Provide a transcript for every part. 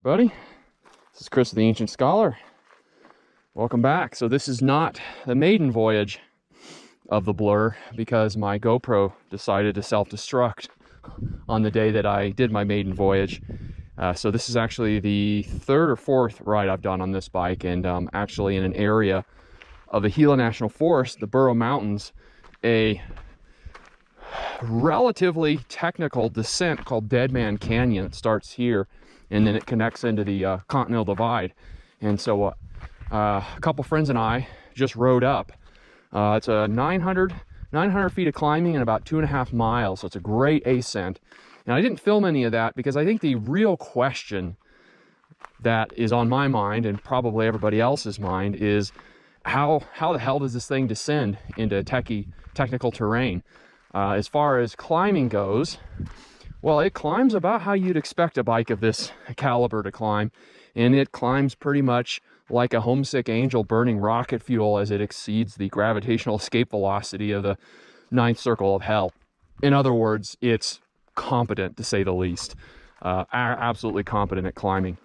Buddy, this is Chris the Ancient Scholar. Welcome back. So this is not the maiden voyage of the Blur because my GoPro decided to self-destruct on the day that I did my maiden voyage. So this is actually the third or fourth ride I've done on this bike, and actually in an area of the Gila National Forest, the Burro Mountains, a relatively technical descent called Deadman Canyon. It starts here and then it connects into the Continental Divide. And so a couple friends and I just rode up. It's a 900 feet of climbing and about 2.5 miles. So it's a great ascent. And I didn't film any of that because I think the real question that is on my mind and probably everybody else's mind is how the hell does this thing descend into technical terrain? As far as climbing goes, well, it climbs about how you'd expect a bike of this caliber to climb, and it climbs pretty much like a homesick angel burning rocket fuel as it exceeds the gravitational escape velocity of the ninth circle of hell. In other words, it's competent, to say the least. Absolutely competent at climbing.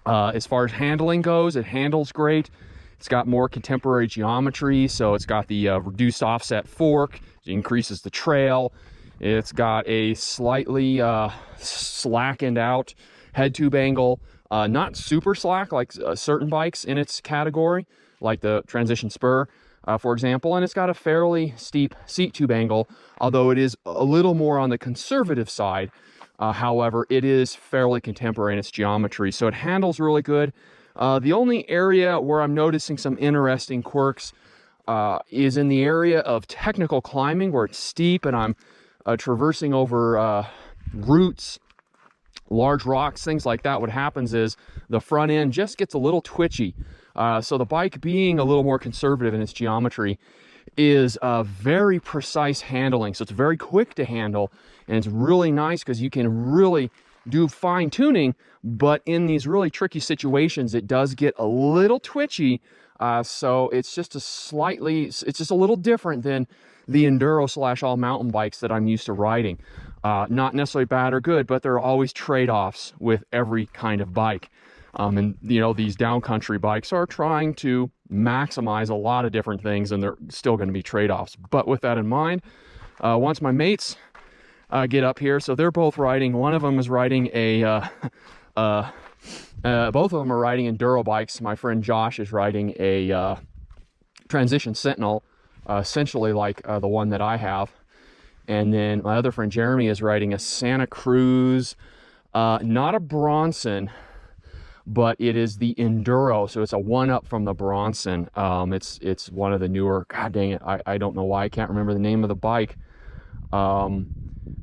As far as handling goes, it handles great. It's got more contemporary geometry, so it's got the reduced offset fork. It increases the trail. It's got a slightly slackened out head tube angle. Not super slack like certain bikes in its category, like the Transition Spur, for example. And it's got a fairly steep seat tube angle, although it is a little more on the conservative side. However, it is fairly contemporary in its geometry, so it handles really good. The only area where I'm noticing some interesting quirks is in the area of technical climbing, where it's steep and I'm traversing over roots, large rocks, things like that. What happens is the front end just gets a little twitchy. So the bike, being a little more conservative in its geometry, is very precise handling. So it's very quick to handle, and it's really nice because you can really do fine tuning, but in these really tricky situations, it does get a little twitchy. So it's just a little different than the enduro / all mountain bikes that I'm used to riding. Not necessarily bad or good, but there are always trade-offs with every kind of bike. And you know, these downcountry bikes are trying to maximize a lot of different things, and they're still going to be trade-offs. But with that in mind, once my mates get up here, so they're both riding. One of them is riding both of them are riding enduro bikes. My friend Josh is riding a Transition Sentinel, essentially like the one that I have. And then my other friend Jeremy is riding a Santa Cruz, not a Bronson, but it is the Enduro. So it's a one-up from the Bronson. It's one of the newer, god dang it, I don't know why I can't remember the name of the bike.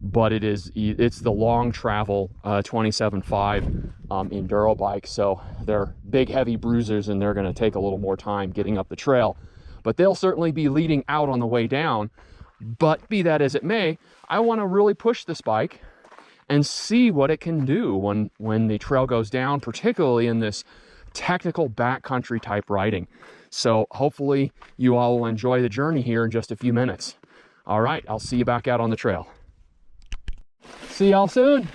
But it's the long travel 27.5 enduro bike. So they're big, heavy bruisers, and they're going to take a little more time getting up the trail. But they'll certainly be leading out on the way down. But be that as it may, I want to really push this bike and see what it can do when the trail goes down, particularly in this technical backcountry type riding. So hopefully you all will enjoy the journey here in just a few minutes. All right, I'll see you back out on the trail. See y'all soon.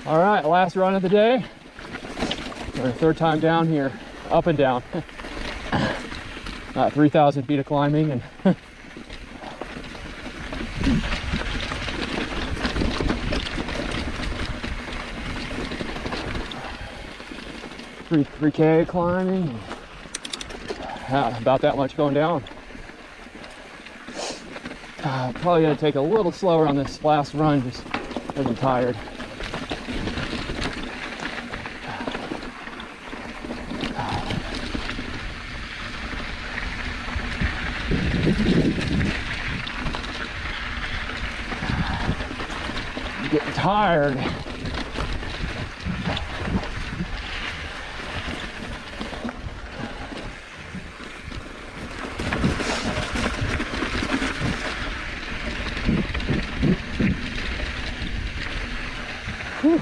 All right, last run of the day. Our third time down here, up and down. 3,000 feet of climbing and 3K climbing. About that much going down. Probably gonna take a little slower on this last run just because I'm tired. I'm getting tired. Whew.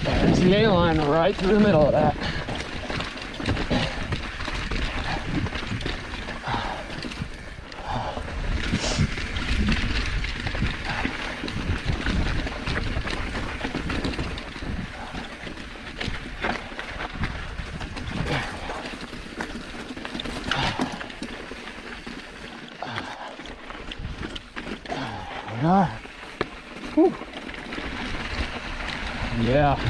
There's the A-line right through the middle of that. Ah. Whew. Yeah,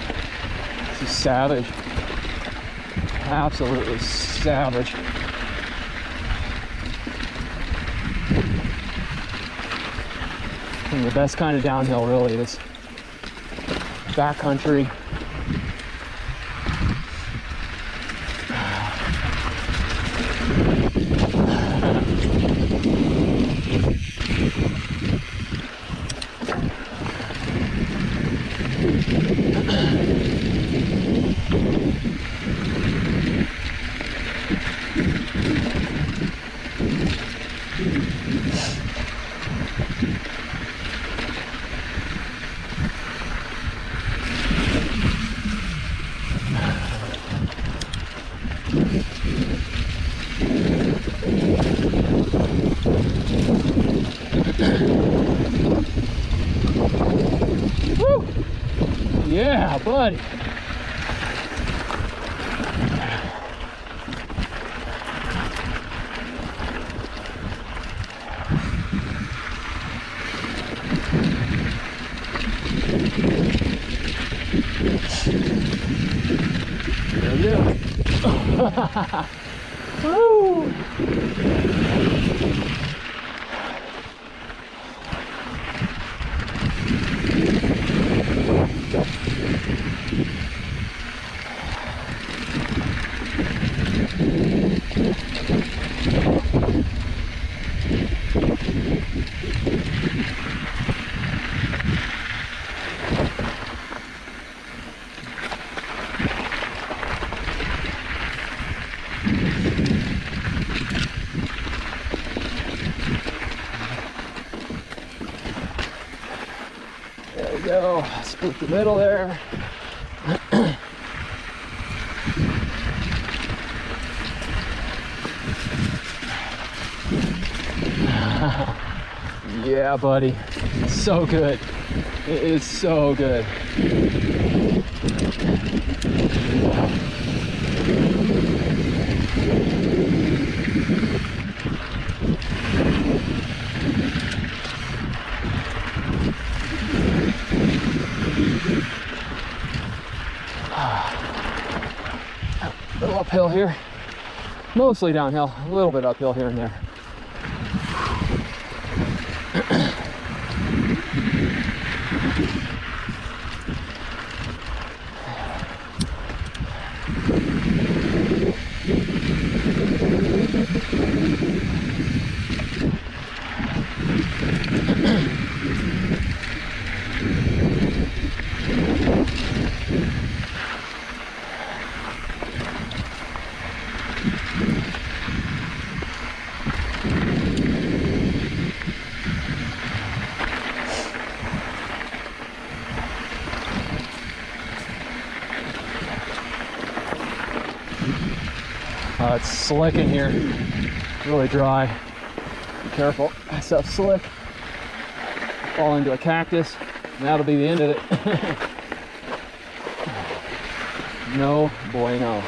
this is savage. Absolutely savage. And the best kind of downhill, really, this backcountry. Woo! Yeah, buddy. There we go. Woo! There we go. Split the middle there. Yeah, buddy. So good. It is so good. A little uphill here. Mostly downhill. A little bit uphill here and there. It's slick in here, really dry. Be careful, that stuff's slick. Fall into a cactus, and that'll be the end of it. No bueno.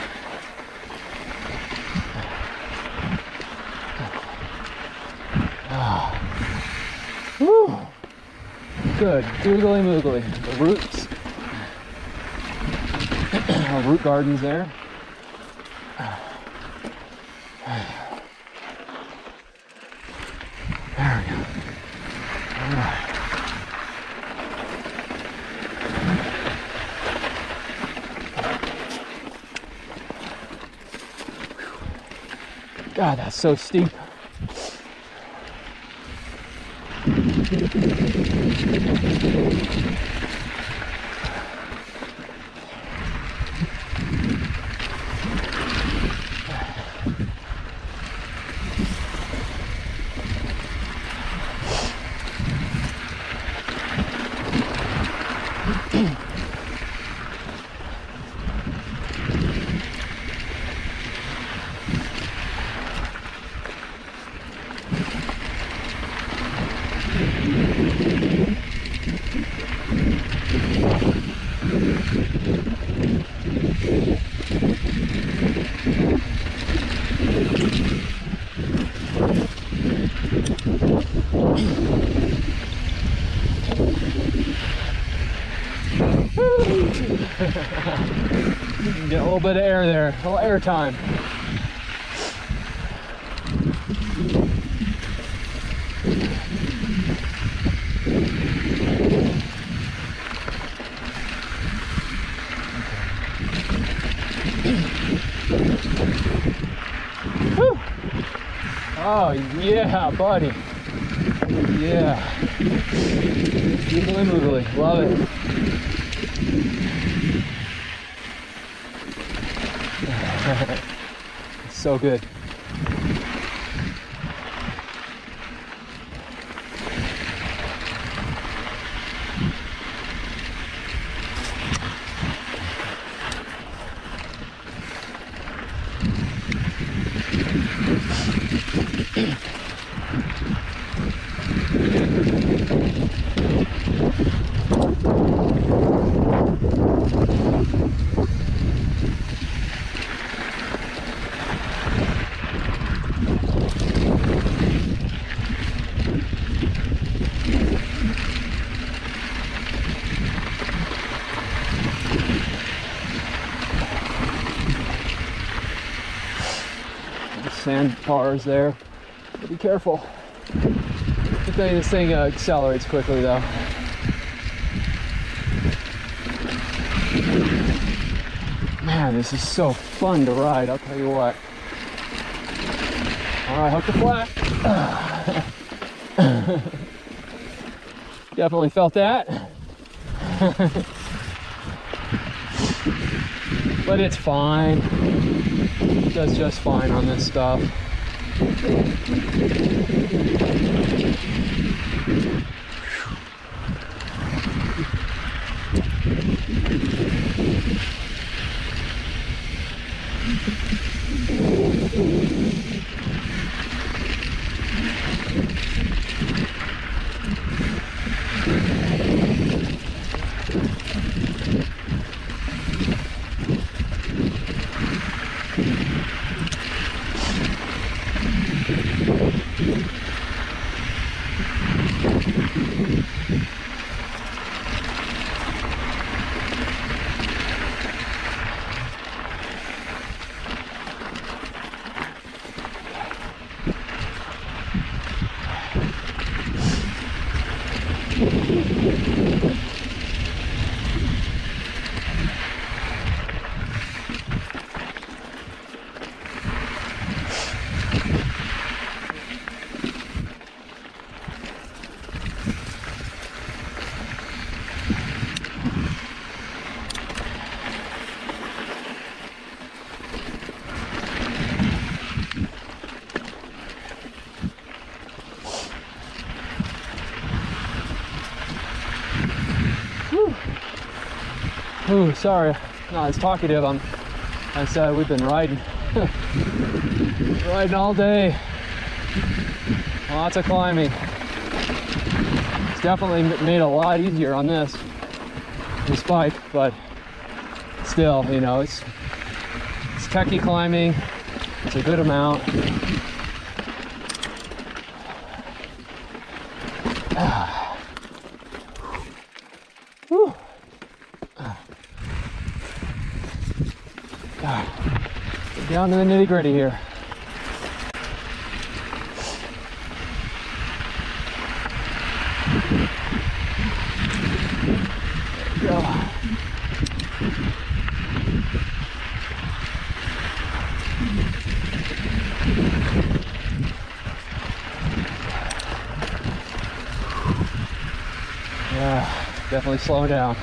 Woo. Good, googly moogly. The roots, root gardens there. There we go. All right. God, that's so steep. Get a little bit of air there, a little air time. Whew. Oh yeah, buddy. Yeah. Wiggly wiggly. Love it. It's so good. Sandbars there. Be careful. Good thing this thing accelerates quickly though. Man, this is so fun to ride, I'll tell you what. Alright, hook the flat. Definitely felt that. But it's fine. It does just fine on this stuff. Ooh, sorry, not as talkative. I said we've been riding, riding all day. Lots of climbing. It's definitely made it a lot easier on this bike, but still, you know, it's techie climbing. It's a good amount. Whew. Down to the nitty-gritty here. There we go. Yeah, definitely slowing down.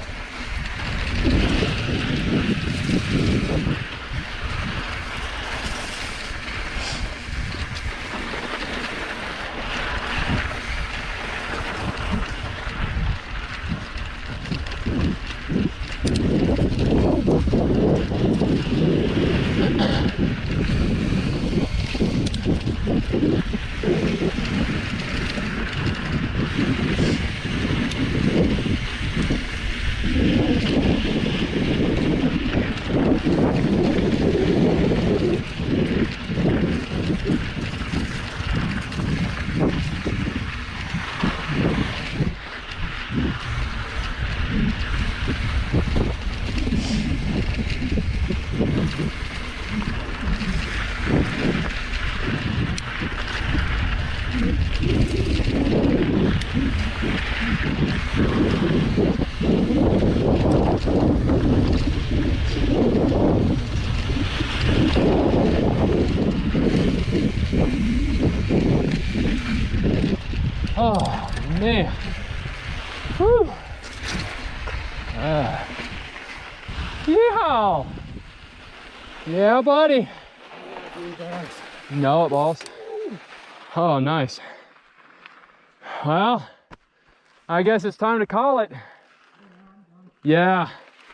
Oh, man. Whew. Yeehaw. Yeah, buddy. No, balls. Oh, nice. Well, I guess it's time to call it. Yeah.